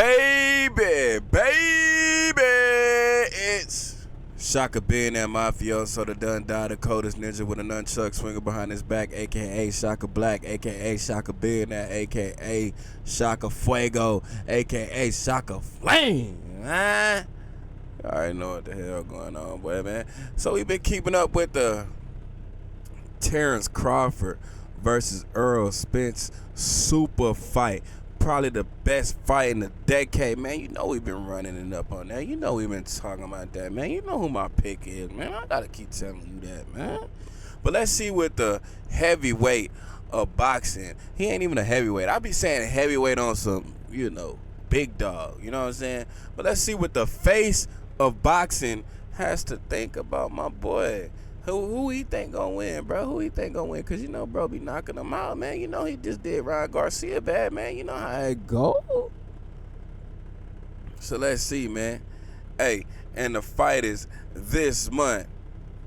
baby. It's Shaka being that mafioso, the done died, the coldest ninja with a nunchuck swinging behind his back, a.k.a. Shaka Black, a.k.a. Shaka being that, a.k.a. Shaka Fuego, a.k.a. Shaka Flame. I already know what the hell going on, boy, man. So we've been keeping up with the Terence Crawford versus Errol Spence super fight. Probably the best fight in the decade, man. You know we've been running it up on that. You know we've been talking about that, man. You know who my pick is, man. I gotta keep telling you that, man. But let's see what the heavyweight of boxing. He ain't even a heavyweight. I be saying heavyweight on some, big dog. You know what I'm saying? But let's see what the face of boxing has to think about my boy. Who he think gonna win, bro? Who he think gonna win? Cause bro be knocking him out, man. He just did Ryan Garcia bad, man. You know how it go. So let's see, man. Hey, and the fight is this month,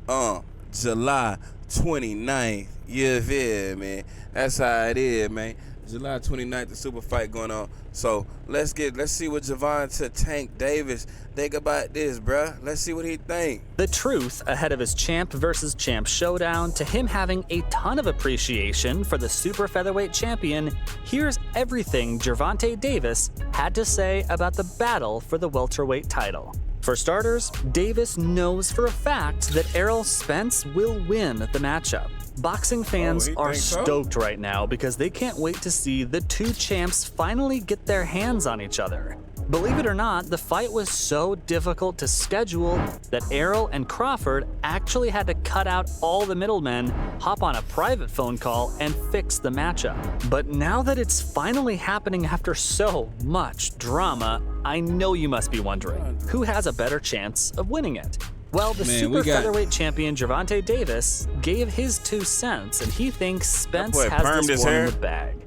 July 29th. You feel, man? That's how it is, man. July 29th, the super fight going on. So let's see what Gervonta Tank Davis think about this, bruh. Let's see what he think. The truth ahead of his champ versus champ showdown, to him having a ton of appreciation for the super featherweight champion, here's everything Gervonta Davis had to say about the battle for the welterweight title. For starters, Davis knows for a fact that Errol Spence will win the matchup. Boxing fans are stoked right now because they can't wait to see the two champs finally get their hands on each other. Believe it or not, the fight was so difficult to schedule that Errol and Crawford actually had to cut out all the middlemen, hop on a private phone call, and fix the matchup. But now that it's finally happening after so much drama, I know you must be wondering, who has a better chance of winning it? Well, the super featherweight champion Gervonta Davis gave his 2 cents, and he thinks Spence has this one in the bag.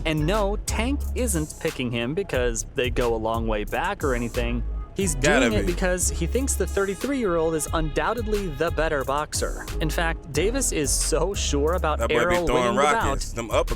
And no, Tank isn't picking him because they go a long way back or anything. He's doing it because he thinks the 33-year-old is undoubtedly the better boxer. In fact, Davis is so sure about Errol winning the bout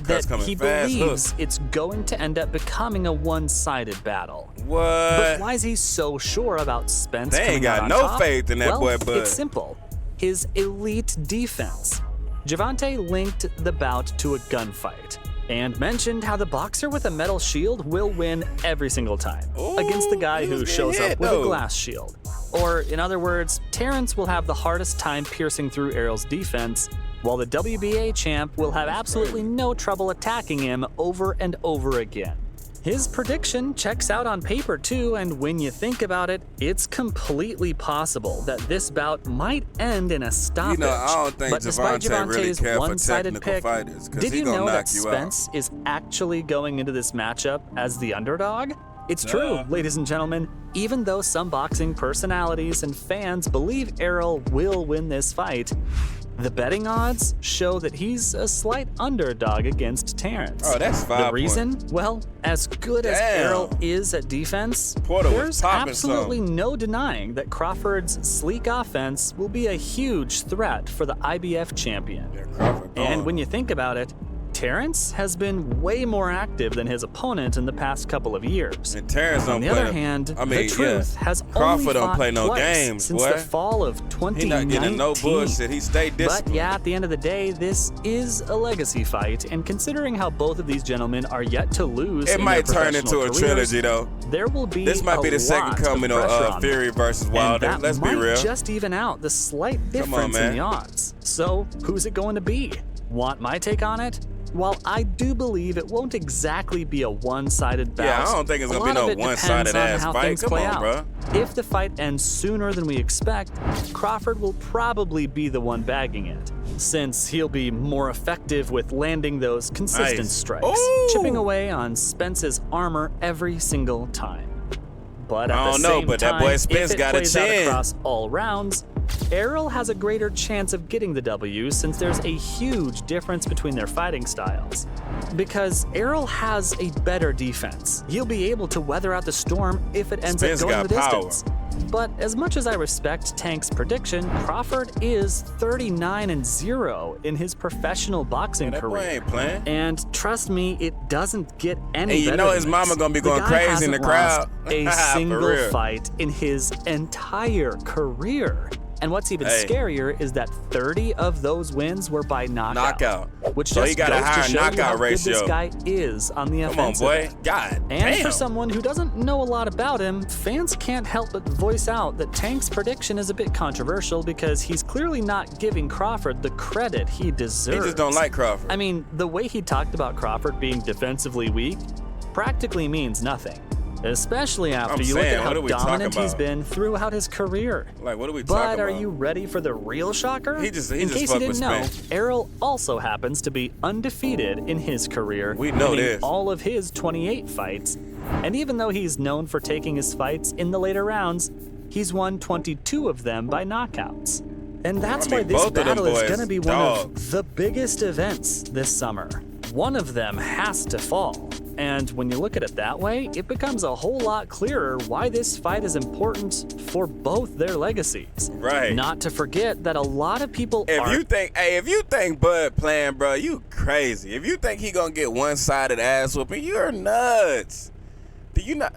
that he believes it's going to end up becoming a one-sided battle. What? But why is he so sure about Spence coming out on top? They ain't got no faith in that boy, bud. It's simple. His elite defense. Gervonta linked the bout to a gunfight and mentioned how the boxer with a metal shield will win every single time against the guy who shows up with a glass shield. Or, in other words, Terrence will have the hardest time piercing through Errol's defense, while the WBA champ will have absolutely no trouble attacking him over and over again. His prediction checks out on paper too, and when you think about it, it's completely possible that this bout might end in a stoppage. I don't think but despite really Gervonta's one-sided pick, fighters, did you know that Spence is actually going into this matchup as the underdog? It's true, ladies and gentlemen. Even though some boxing personalities and fans believe Errol will win this fight, the betting odds show that he's a slight underdog against Terrence. Oh, that's 5 The reason? Well, as good as Errol is at defense, there's absolutely no denying that Crawford's sleek offense will be a huge threat for the IBF champion. And when you think about it, Terrence has been way more active than his opponent in the past couple of years. And Terrence on the other hand, the truth has only fought twice since the fall of 2019. He's not getting no bullshit. He stayed disciplined. But yeah, at the end of the day, this is a legacy fight, and considering how both of these gentlemen are yet to lose, it might turn into a trilogy, though. There will be this might be the second coming of Fury versus Wilder. Let's be real. Might just even out the slight difference in the odds. So, who's it going to be? Want my take on it? While I do believe it won't exactly be a one-sided bout, I don't think it's gonna be no one-sided ass fight. Come on, bro. If the fight ends sooner than we expect, Crawford will probably be the one bagging it, since he'll be more effective with landing those consistent strikes, chipping away on Spence's armor every single time. But at the same time, that boy Spence got a chin across all rounds, Errol has a greater chance of getting the W since there's a huge difference between their fighting styles. Because Errol has a better defense. He'll be able to weather out the storm if it ends up going the distance. But as much as I respect Tank's prediction, Crawford is 39-0 in his professional boxing That boy career. ain't playing. And trust me, it doesn't get any And you better know than his this. mama gonna be The going guy crazy in the hasn't crowd. lost a For single real. fight in his entire career. And what's even Hey. scarier is that 30 of those wins were by knockout. Which So just he got a goes higher to show you knockout how good this ratio. guy is on the Come on, offensive boy. end. God And damn. for someone who doesn't know a lot about him, fans can't help but voice out that Tank's prediction is a bit controversial because he's clearly not giving Crawford the credit he deserves. He just don't like Crawford. I mean, the way he talked about Crawford being defensively weak practically means nothing. Especially after I'm you look saying, at how what are we talking dominant he's about? been throughout his career. Like, what are we talking But about? are you ready for the real shocker? He just in fucked case you with didn't know, Spence. Errol also happens to be undefeated in his career. We know winning this. all of his 28 fights. And even though he's known for taking his fights in the later rounds, he's won 22 of them by knockouts. And that's I mean, why this both of them battle is boys going to be one dogs. of the biggest events this summer. One of them has to fall. And when you look at it that way, it becomes a whole lot clearer why this fight is important for both their legacies. Right. Not to forget that a lot of people If are you think Bud playing, bro, you crazy. If you think he gonna get one-sided ass whooping, you're nuts. Do you not?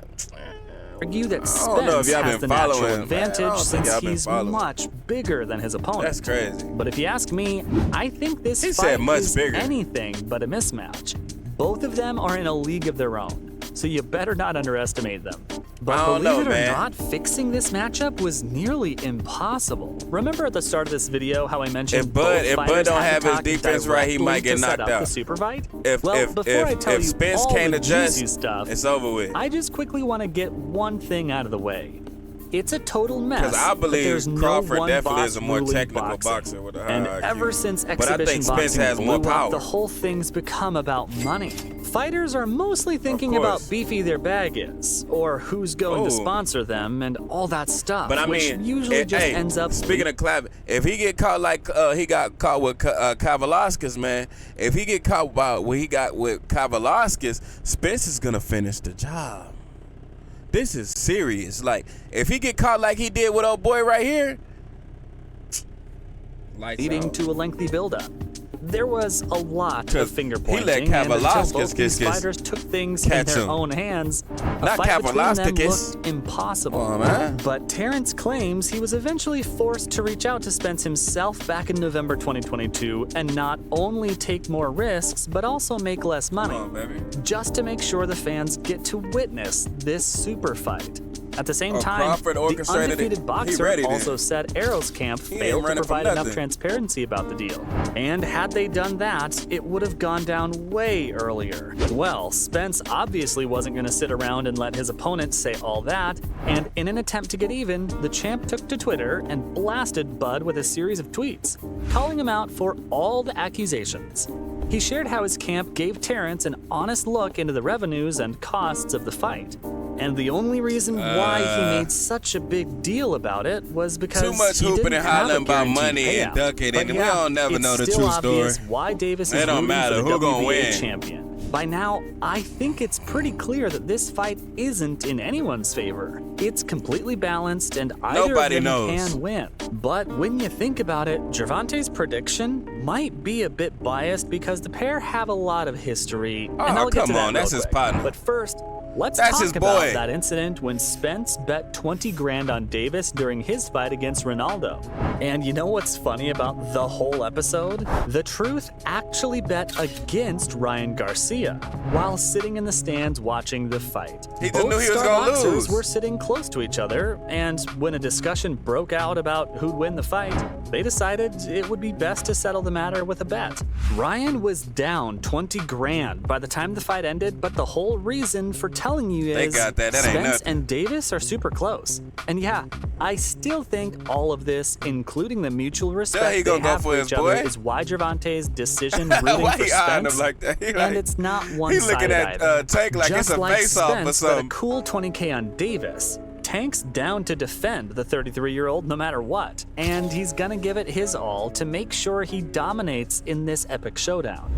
argue that I don't know if Spence y'all has been the natural following, man. I advantage don't think since y'all been he's following. much bigger than his opponent. That's crazy. But if you ask me, I think this He fight said much is bigger. anything but a mismatch. Both of them are in a league of their own, so you better not underestimate them. But I don't believe know, it or man. not, fixing this matchup was nearly impossible. Remember at the start of this video how I mentioned If Bud both fighters don't had have to his talk defense right, he directly might get to set knocked up out. the super fight? If Before I tell you Spence all can't the adjust, juicy stuff, it's over with. I just quickly want to get one thing out of the way. It's a total mess. Because I but there's believe no Crawford one definitely boss is a more ruling technical boxing. boxer with a high And IQ. ever since But I exhibition think Spence boxing has more blew up, power. the whole thing's become about money. Fighters are mostly thinking course. about beefy their bag is, or who's going to Oh. sponsor them, and all that stuff. But I which mean, usually just ends up. Speaking of clap, if he get caught like he got caught with Kavalauskas, man. If he get caught about what he got with Kavalauskas, Spence is gonna finish the job. This is serious. Like, if he get caught like he did with old boy right here, lights leading out. to a lengthy buildup. There was a lot 'Cause of finger he pointing, let and until Kavalauskas both these kiss- fighters took things in catch their him. own hands, a Not fight between them Kavalauskas. looked impossible. Come on, man. But Terence claims he was eventually forced to reach out to Spence himself back in November 2022 and not only take more risks, but also make less money, Come on, baby. just to make sure the fans get to witness this super fight. At the same Oh, time, Crawford the orchestrated it. undefeated He boxer ready then. also said Errol's camp He ain't failed to running from provide enough nothing. transparency about the deal. And had they done that, it would have gone down way earlier. Well, Spence obviously wasn't going to sit around and let his opponent say all that, and in an attempt to get even, the champ took to Twitter and blasted Bud with a series of tweets, calling him out for all the accusations. He shared how his camp gave Terrence an honest look into the revenues and costs of the fight. And the only reason why he made such a big deal about it was because Too much he hooping didn't and have a hollering about guaranteed money and payout. ducking, But and we yeah, don't never it's know the still true obvious story. why Davis It is don't rooting matter for the who gonna WBA win. champion. By now, I think it's pretty clear that this fight isn't in anyone's favor. It's completely balanced, and either Nobody of them knows. can win. But when you think about it, Gervonta's prediction might be a bit biased because the pair have a lot of history. And Oh, I'll get come to that on, that's real his quick. partner. But first, let's That's talk his about boy. that incident when Spence bet 20 grand on Davis during his fight against Ronaldo. And you know what's funny about the whole episode? The Truth actually bet against Ryan Garcia while sitting in the stands watching the fight. He just Both knew he was star gonna boxers lose. were sitting close to each other, and when a discussion broke out about who'd win the fight, they decided it would be best to settle the matter with a bet. Ryan was down 20 grand by the time the fight ended, but the whole reason for telling you They is got that. That ain't Spence nothing. and Davis are super close. And yeah, I still think all of this, including the mutual respect he they gonna go have for for his each other, boy? is why Gervonta's decision rooting Why for he eyeing him Spence. like that? He And like- it's not He one-sided looking at either. Tank like Just it's a like face-off or Spence bet a something. cool 20K on Davis, Tank's down to defend the 33-year-old no matter what, and he's gonna give it his all to make sure he dominates in this epic showdown.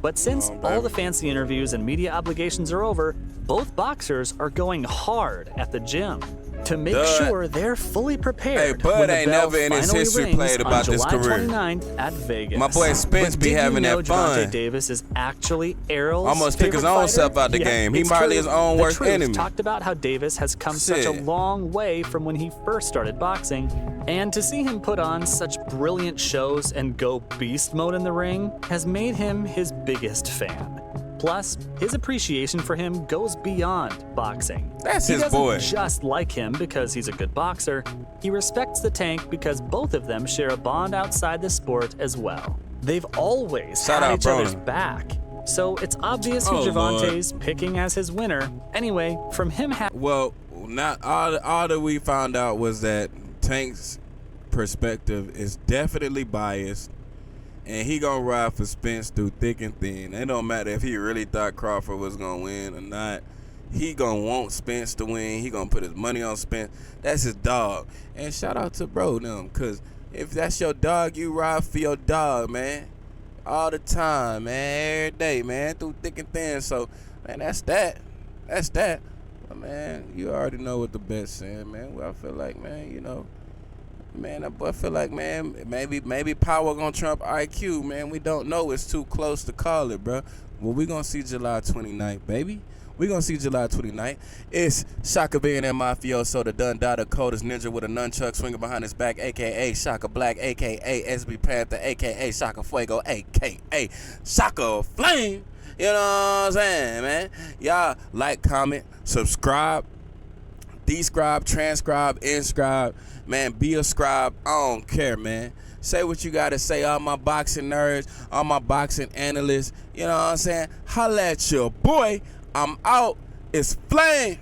But since all the fancy interviews and media obligations are over, both boxers are going hard at the gym. to make sure they're fully prepared. Hey, Bud when the ain't bell never in his finally history rings played on about this July career. 29th at Vegas. My boy Spence But be did having you know that fun. Gervonta Davis is actually Errol's Almost took his favorite own fighter? self out the game. He it's probably true. his own The worst Truth enemy. talked about how Davis has come such a Shit. long way from when he first started boxing, and to see him put on such brilliant shows and go beast mode in the ring has made him his biggest fan. Plus, his appreciation for him goes beyond boxing. That's he his doesn't boy. just like him because he's a good boxer. He respects the Tank because both of them share a bond outside the sport as well. They've always Shout had out, each other's Broner. back. So it's obvious who Oh, Gervonta's picking as his winner. Anyway, from him Well, not all that we found out was that Tank's perspective is definitely biased, and he gonna ride for Spence through thick and thin. It don't matter if he really thought Crawford was gonna win or not. He gonna want Spence to win. He gonna put his money on Spence. That's his dog. And shout out to bro them, cause if that's your dog, you ride for your dog, man. All the time, man. Every day, man. Through thick and thin. So, man, that's that. That's that. But, man, you already know what the bet's saying, man. Well, I feel like, man, you know, man, I feel like, man, maybe power gonna trump IQ, man. We don't know. It's too close to call it, bro. Well, we gonna see July 29th, baby. We gonna see July 29th. It's Shaka being that mafioso, the done-dada coldest ninja with a nunchuck swinging behind his back, a.k.a. Shaka Black, a.k.a. SB Panther, a.k.a. Shaka Fuego, a.k.a. Shaka Flame. You know what I'm saying, man? Y'all like, comment, subscribe, describe, transcribe, inscribe. Man, be a scribe. I don't care, man. Say what you got to say. All my boxing nerds, all my boxing analysts. You know what I'm saying? Holla at your boy. I'm out. It's Flame.